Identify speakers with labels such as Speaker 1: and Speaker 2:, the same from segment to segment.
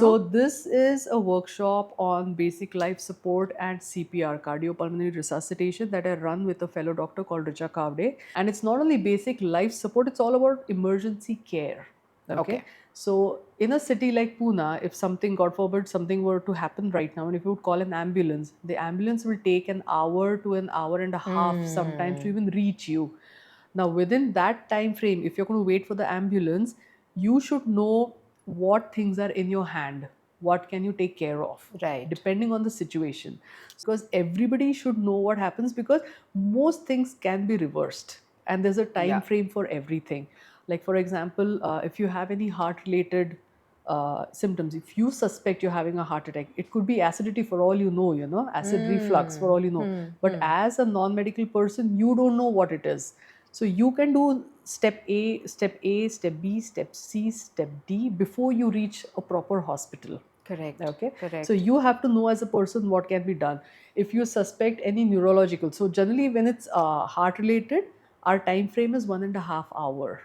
Speaker 1: So this is a workshop on basic life support and CPR, cardiopulmonary resuscitation, that I run with a fellow doctor called Richa Kavde. And it's not only basic life support, it's all about emergency care. Okay.
Speaker 2: Okay.
Speaker 1: So in a city like Pune, if something, God forbid, something were to happen right now, and if you would call an ambulance, the ambulance will take an hour to an hour and a half sometimes to even reach you. Now, within that time frame, if you're going to wait for the ambulance, you should know what things are in your hand, what can you take care of,
Speaker 2: Right.
Speaker 1: depending on the situation. Because everybody should know what happens, because most things can be reversed, and there's a time
Speaker 2: Yeah.
Speaker 1: frame for everything. Like, for example, if you have any heart related symptoms, if you suspect you're having a heart attack, it could be acidity for all you know, acid reflux for all you know. But as a non medical person, you don't know what it is. So you can do step A, step B, step C, step D before you reach a proper hospital.
Speaker 2: Correct.
Speaker 1: Okay. So
Speaker 2: Correct.
Speaker 1: you have to know as a person what can be done. If you suspect any neurological, so generally when it's heart related, our time frame is 1.5 hours.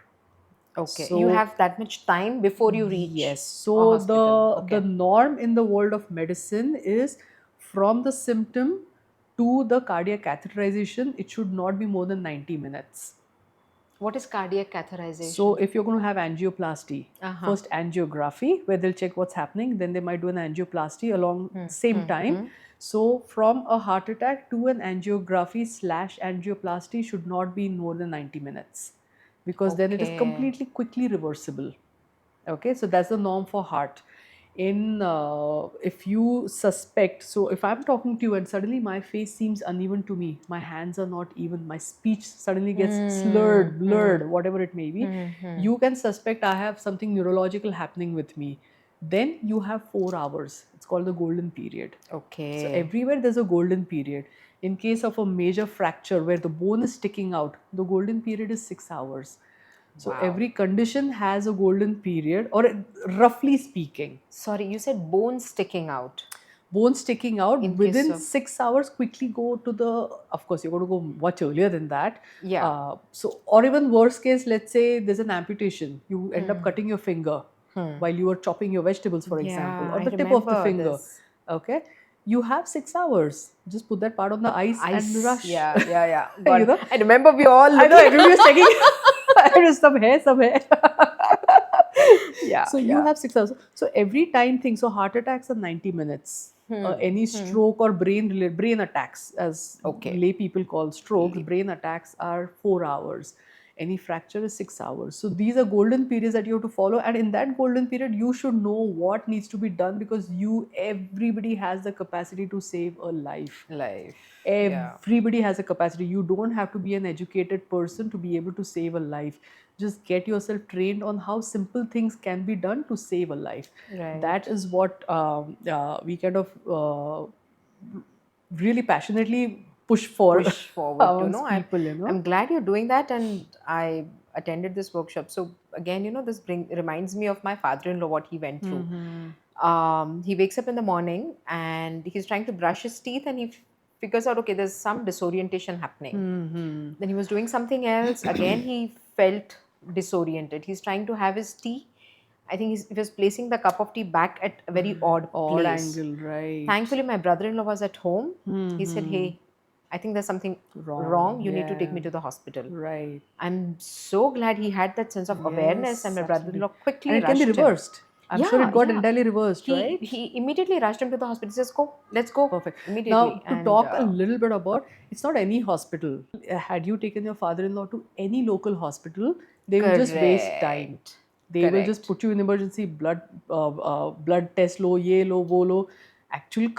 Speaker 2: Okay. You
Speaker 1: So
Speaker 2: have that much time before you reach
Speaker 1: yes,
Speaker 2: a
Speaker 1: so
Speaker 2: hospital.
Speaker 1: the
Speaker 2: Okay.
Speaker 1: norm in the world of medicine is from the symptom to the cardiac catheterization, it should not be more than 90 minutes.
Speaker 2: What is cardiac
Speaker 1: So
Speaker 2: catheterization?
Speaker 1: if you're going to have angioplasty,
Speaker 2: Uh-huh.
Speaker 1: first angiography, where they'll check what's happening, then they might do an angioplasty along the same time. So from a heart attack to an angiography slash angioplasty should not be more than 90 minutes, because then it is
Speaker 2: Okay.
Speaker 1: completely quickly reversible. Okay, so that's the norm for heart. In if you suspect, so if I'm talking to you and suddenly my face seems uneven to me, my hands are not even, my speech suddenly gets slurred, blurred, whatever it may be, you can suspect I have something neurological happening with me. Then you have 4 hours. It's called the golden period. So
Speaker 2: Okay.
Speaker 1: everywhere there's a golden period. In case of a major fracture where the bone is sticking out, the golden period is 6 hours. So
Speaker 2: Wow.
Speaker 1: every condition has a golden period, or roughly speaking,
Speaker 2: Sorry, you said bone sticking out
Speaker 1: bone sticking out
Speaker 2: in case
Speaker 1: within
Speaker 2: of.
Speaker 1: 6 hours. Quickly go to the. Of course, you're going to go much earlier than that.
Speaker 2: Yeah.
Speaker 1: So, or even worst case, let's say there's an amputation. You end up cutting your finger while you are chopping your vegetables, for example,
Speaker 2: Yeah,
Speaker 1: or
Speaker 2: I
Speaker 1: the tip of the
Speaker 2: remember
Speaker 1: finger.
Speaker 2: this.
Speaker 1: Okay, you have 6 hours. Just put that part on the ice and
Speaker 2: Ice.
Speaker 1: rush.
Speaker 2: Yeah, yeah, yeah.
Speaker 1: you
Speaker 2: God.
Speaker 1: know,
Speaker 2: I remember we all
Speaker 1: I know
Speaker 2: looking.
Speaker 1: everybody was checking. Just some hair, some hair.
Speaker 2: Yeah,
Speaker 1: So you
Speaker 2: yeah.
Speaker 1: have 6 hours. So every time thing. So heart attacks are 90 minutes. Any stroke or brain attacks, as
Speaker 2: Okay.
Speaker 1: lay people call strokes, brain attacks are 4 hours. Any fracture is 6 hours. So these are golden periods that you have to follow, and in that golden period, you should know what needs to be done, because everybody has the capacity to save a life.
Speaker 2: Life. Yeah.
Speaker 1: Everybody has a capacity. You don't have to be an educated person to be able to save a life. Just get yourself trained on how simple things can be done to save a life. That
Speaker 2: Right.
Speaker 1: is what we kind of really passionately push for
Speaker 2: Push forward to
Speaker 1: amongst people, you know.
Speaker 2: I'm glad you're doing that, and I attended this workshop. So again, this reminds me of my father-in-law, what he went through. He wakes up in the morning and he's trying to brush his teeth, and he figures out, okay, there's some disorientation happening. Then he was doing something else. Again, he felt disoriented. He's trying to have his tea. I think he was placing the cup of tea back at a very odd
Speaker 1: Odd
Speaker 2: place.
Speaker 1: angle, right?
Speaker 2: Thankfully, my brother-in-law was at home. He said, "Hey, I think there's something
Speaker 1: Wrong,
Speaker 2: wrong. You need to take
Speaker 1: yeah,
Speaker 2: me to the hospital."
Speaker 1: right.
Speaker 2: I'm so glad he had that sense of awareness, and
Speaker 1: Yes,
Speaker 2: my
Speaker 1: absolutely.
Speaker 2: brother-in-law
Speaker 1: And
Speaker 2: quickly
Speaker 1: it can be
Speaker 2: rushed him.
Speaker 1: reversed. I'm sure it
Speaker 2: Yeah,
Speaker 1: got
Speaker 2: yeah.
Speaker 1: entirely reversed, right?
Speaker 2: He immediately rushed him to the hospital. He says, "Go, let's go
Speaker 1: Perfect.
Speaker 2: immediately."
Speaker 1: Now, to
Speaker 2: And
Speaker 1: talk a little bit about, it's not any hospital. Had you taken your father-in-law to any local hospital, they will just waste time.
Speaker 2: correct,
Speaker 1: They will just
Speaker 2: correct.
Speaker 1: put you in emergency, blood test लो, ये लो, वो लो. Actually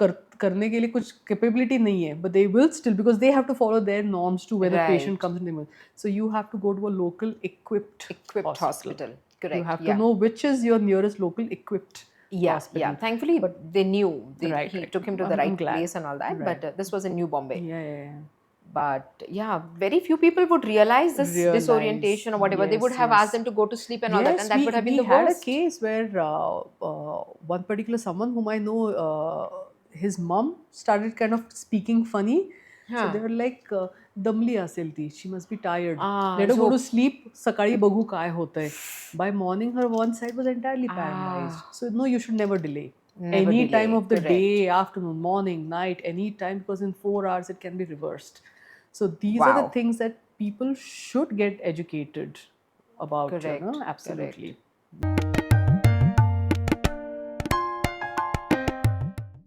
Speaker 1: करने के लिए कुछ capability नहीं है, but they will still, because they have to follow their norms too when a patient
Speaker 2: Right.
Speaker 1: comes in the emergency. So you have to go to a local equipped
Speaker 2: Equipped
Speaker 1: hospital.
Speaker 2: hospital.
Speaker 1: You
Speaker 2: Correct.
Speaker 1: have to
Speaker 2: Yeah.
Speaker 1: know which is your nearest local equipped
Speaker 2: Yeah, yeah.
Speaker 1: hospital.
Speaker 2: Thankfully,
Speaker 1: But
Speaker 2: they knew.
Speaker 1: right,
Speaker 2: He
Speaker 1: right.
Speaker 2: took him to the
Speaker 1: I'm
Speaker 2: right
Speaker 1: glad.
Speaker 2: place and all that.
Speaker 1: Right.
Speaker 2: But this was in New Bombay.
Speaker 1: Yeah, yeah, yeah.
Speaker 2: But yeah, very few people would realize this
Speaker 1: Realize,
Speaker 2: disorientation or whatever. They would
Speaker 1: yes,
Speaker 2: have asked
Speaker 1: yes.
Speaker 2: them to go to sleep and all that, and
Speaker 1: Yes,
Speaker 2: that would have been
Speaker 1: we
Speaker 2: the
Speaker 1: had a
Speaker 2: worst.
Speaker 1: case where one particular someone whom I know, his mom started kind of speaking funny. So
Speaker 2: Huh.
Speaker 1: they were like, दमली असेल ती, she must be tired.
Speaker 2: Ah,
Speaker 1: Let her go to
Speaker 2: so
Speaker 1: sleep, सकाळी बघू काय होतंय. By morning, her one side was entirely paralyzed.
Speaker 2: ah,
Speaker 1: So no, you should never delay.
Speaker 2: never
Speaker 1: Any time
Speaker 2: delay.
Speaker 1: of the
Speaker 2: Correct.
Speaker 1: day, afternoon, morning, night, any time, because in 4 hours it can be reversed. So these are the
Speaker 2: Wow.
Speaker 1: things that people should get educated about,
Speaker 2: Correct.
Speaker 1: absolutely.
Speaker 2: Correct.